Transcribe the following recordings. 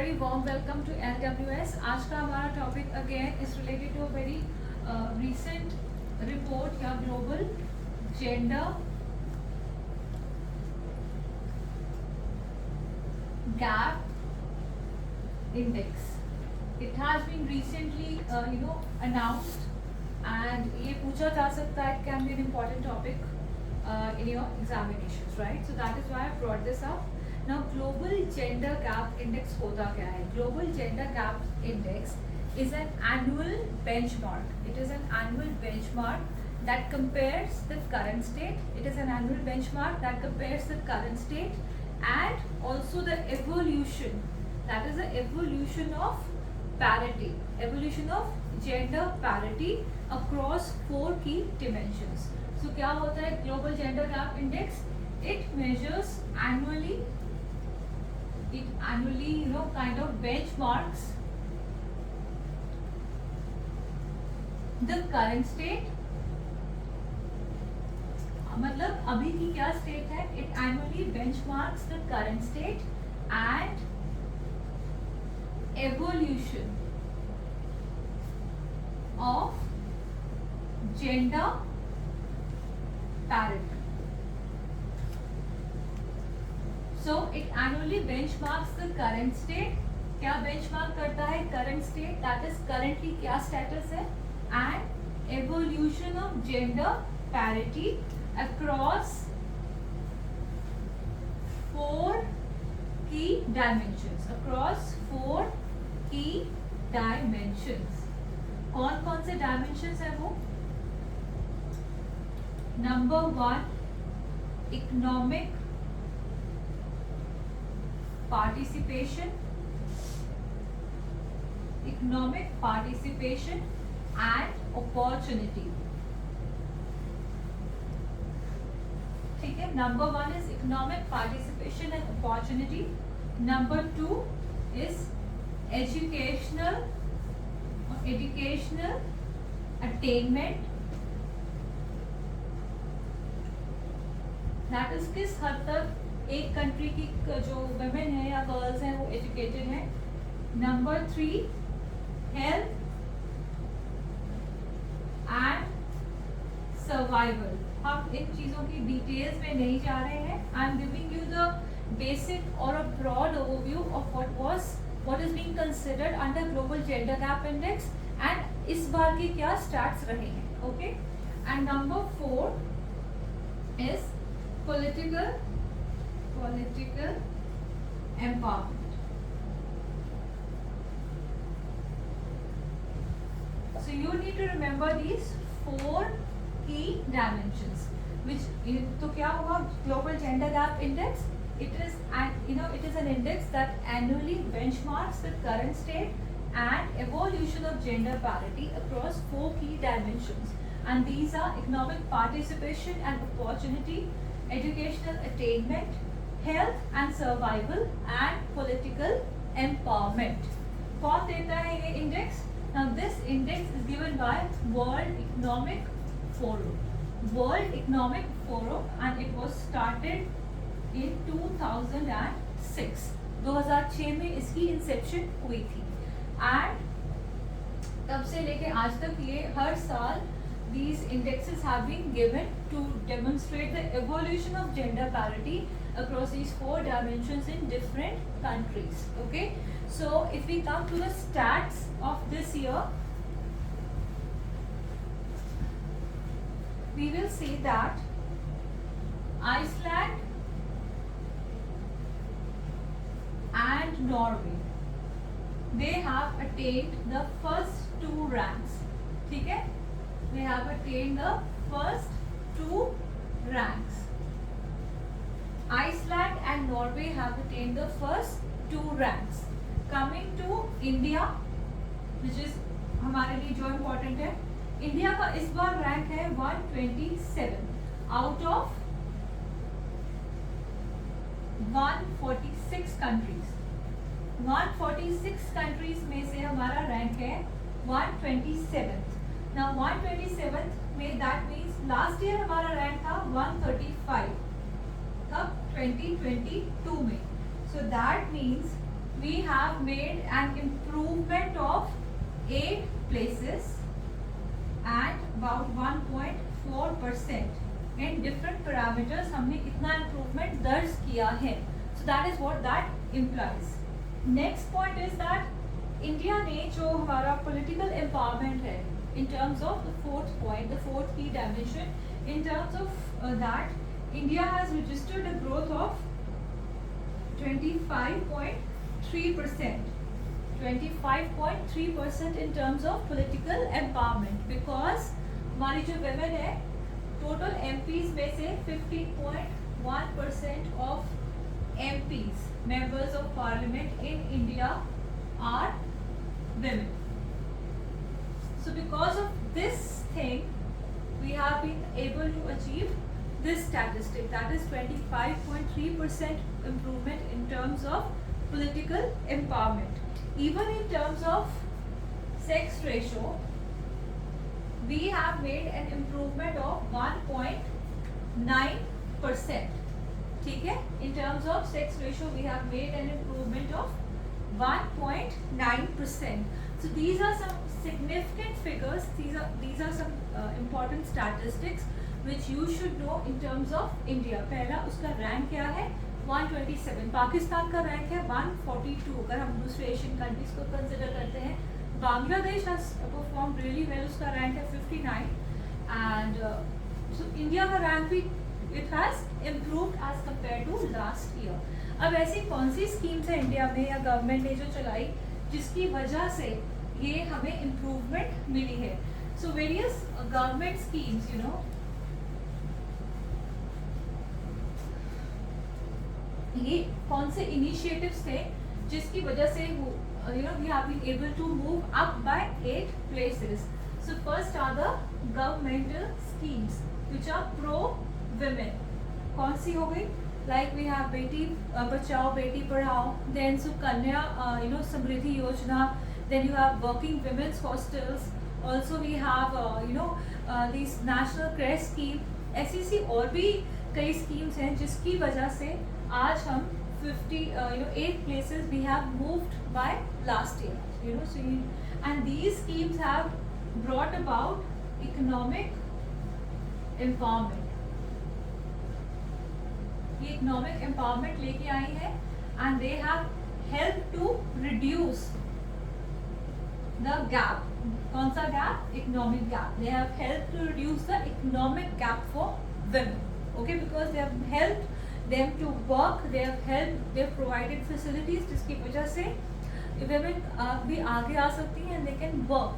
very warm welcome to LWS. आज का हमारा topic again is related to a very recent report या global gender gap index. It has been recently announced and ये पूछा जा सकता है, it can be an important topic in your examinations, right? So that is why I brought this up. Now global gender gap index होता क्या है? Global gender gap index is an annual benchmark. It is an annual benchmark that compares the current state. It is an annual benchmark that compares the current state and also the evolution. That is the evolution of parity, evolution of gender parity across 4 key dimensions. So क्या होता है global gender gap index? It measures annually. It annually, kind of benchmarks the current state. मतलब अभी की क्या state है? It annually benchmarks the current state and evolution of gender parity. So it annually benchmarks the current state. क्या benchmark करता है? Current state, that is currently क्या status है, and evolution of gender parity across 4 key dimensions. Across 4 key dimensions. कौन कौन से dimensions है वो? Number 1, economic participation, economic participation and opportunity. ठीक है, number 1 is economic participation and opportunity. Number 2 is educational attainment. That is किस हद तक एक कंट्री की जो वुमेन है या गर्ल्स हैं वो एजुकेटेड हैं. Number 3, health and survival. हम इन चीज़ों की डिटेल्स में नहीं जा रहे हैं. I am giving you the basic और a broad overview of what is being considered under global gender gap index and इस बार के क्या स्टैट्स रहे हैं. Okay, and number 4 is political empowerment. So you need to remember these 4 key dimensions. Which तो क्या होगा global gender gap index? It is an index that annually benchmarks the current state and evolution of gender parity across 4 key dimensions. And these are economic participation and opportunity, educational attainment, health and survival and political empowerment. कौन देता है ये index? Now this index is given by World Economic Forum. World Economic Forum and it was started in 2006. 2006 में इसकी Inception हुई थी and तब से लेके आज तक ये हर साल these indexes have been given to demonstrate the evolution of gender parity across these 4 dimensions in different countries. Okay, so if we come to the stats of this year, we will see that Iceland and Norway, they have attained the first 2 ranks. ठीक है, they have attained the first 2 ranks. Iceland and Norway have attained the first 2 ranks. Coming to India, which is हमारे लिए जो important है, India का इस बार rank है 127 out of 146 countries. 146 countries में से हमारा रैंक है 127. Now 127th में that means last year हमारा रैंक था 135. कब? 2022 में. So that means we have made an improvement of 8 places and about 1.4% in different parameters. हमने इतना improvement दर्ज किया है. So that is what that implies. Next point is that India ने जो हमारा political empowerment है, in terms of the fourth point, the fourth key dimension, in terms of that, India has registered a growth of 25.3%. 25.3% in terms of political empowerment, because हमारी जो women है, total MPs में से 50.1% of MPs, members of parliament in India, are women. So because of this thing, we have been able to achieve this statistic, that is 25.3% improvement in terms of political empowerment. Even in terms of sex ratio, we have made an improvement of 1.9%. ठीक है? In terms of sex ratio, we have made an improvement of 1.9%. So these are some significant figures. These are some important statistics which you should know in terms of India. पहला उसका rank क्या है? 127. पाकिस्तान का rank है 142. अगर हम दूसरे Asian countries को कंसिडर करते हैं, Bangladesh has performed really well. उसका रैंक है 59. And so इंडिया का रैंक भी it has improved as compared to last year. अब ऐसी कौन सी स्कीम्स है इंडिया में या गवर्नमेंट ने जो चलाई जिसकी वजह से ये हमें इम्प्रूवमेंट मिली है? So various government schemes, you know, ये कौन से इनिशिएटिव्स थे जिसकी वजह से you know we have been able to move up by 8 places? So first are the governmental schemes which are pro women. कौन सी हो गई? Like we have Beti Bachao Beti Padhao, then Sukanya Samriddhi योजना, then you have working women's hostels, also we have these national crest scheme. ऐसी और भी कई schemes हैं जिसकी वजह से आज हम 8 places we have moved by last year, and these schemes have brought about economic empowerment. ये इकोनॉमिक एम्पावरमेंट लेके आई है, and they have help to reduce the gap. कौन सा gap? Economic gap. They have help to reduce the economic gap for women, okay, because they have helped them to work, they have provided facilities जिसकी वजह से women भी आगे आ सकती हैं and they can work,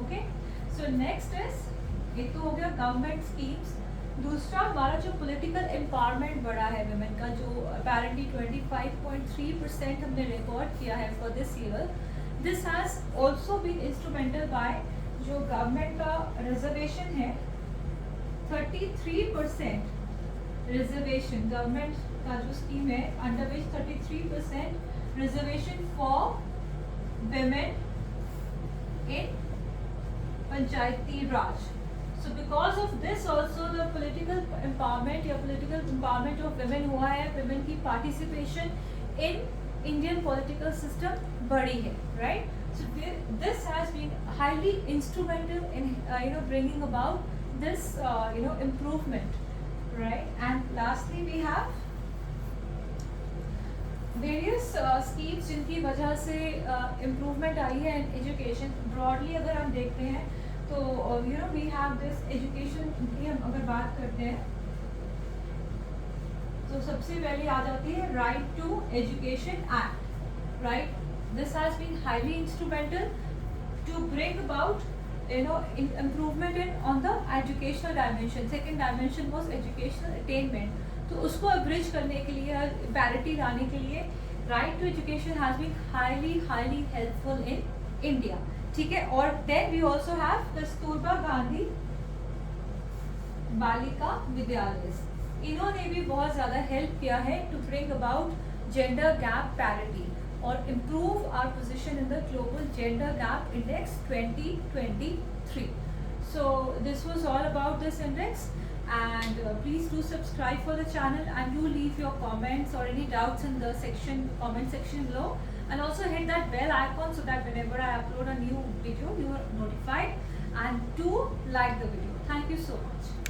okay. So next is, एक तो हो गया गवर्नमेंट स्कीम्स. दूसरा हमारा जो पॉलिटिकल एम्पावरमेंट बढ़ा है वुमेन का, जो अपेरेंटली 25.3% हमने रिकॉर्ड किया है for this year. This has also been instrumental by जो गवर्नमेंट का रिजर्वेशन है, 33% रिजर्वेशन. गवर्नमेंट का जो स्कीम है under which 33% reservation for women in Panchayati Raj. So because of this also the political empowerment of women हुआ है, women की participation in Indian political system बढ़ी है, right? So this has been highly instrumental in bringing about this improvement, right? And lastly we have various schemes जिनकी वजह से improvement आई है in education. Broadly अगर हम देखते हैं तो वी हैव दिस एजुकेशन की हम अगर बात करते हैं तो सबसे पहले आ जाती है Right to Education Act, right. This has been highly instrumental to bring about improvement in on the educational dimension. Second dimension was educational attainment. तो उसको अब्रिज करने के लिए, पैरिटी लाने के लिए right to education has been highly helpful in India, ठीक है. और then we also have Kasturba Gandhi Balika Vidyalaya. इन्होंने भी बहुत ज़्यादा हेल्प किया है to bring about gender gap parity और improve our position in the global gender gap index 2023. So this was all about this index, and please do subscribe for the channel and do leave your comments or any doubts in the comment section below. and also hit that bell icon so that whenever I upload a new video, you are notified. And do like the video. Thank you so much.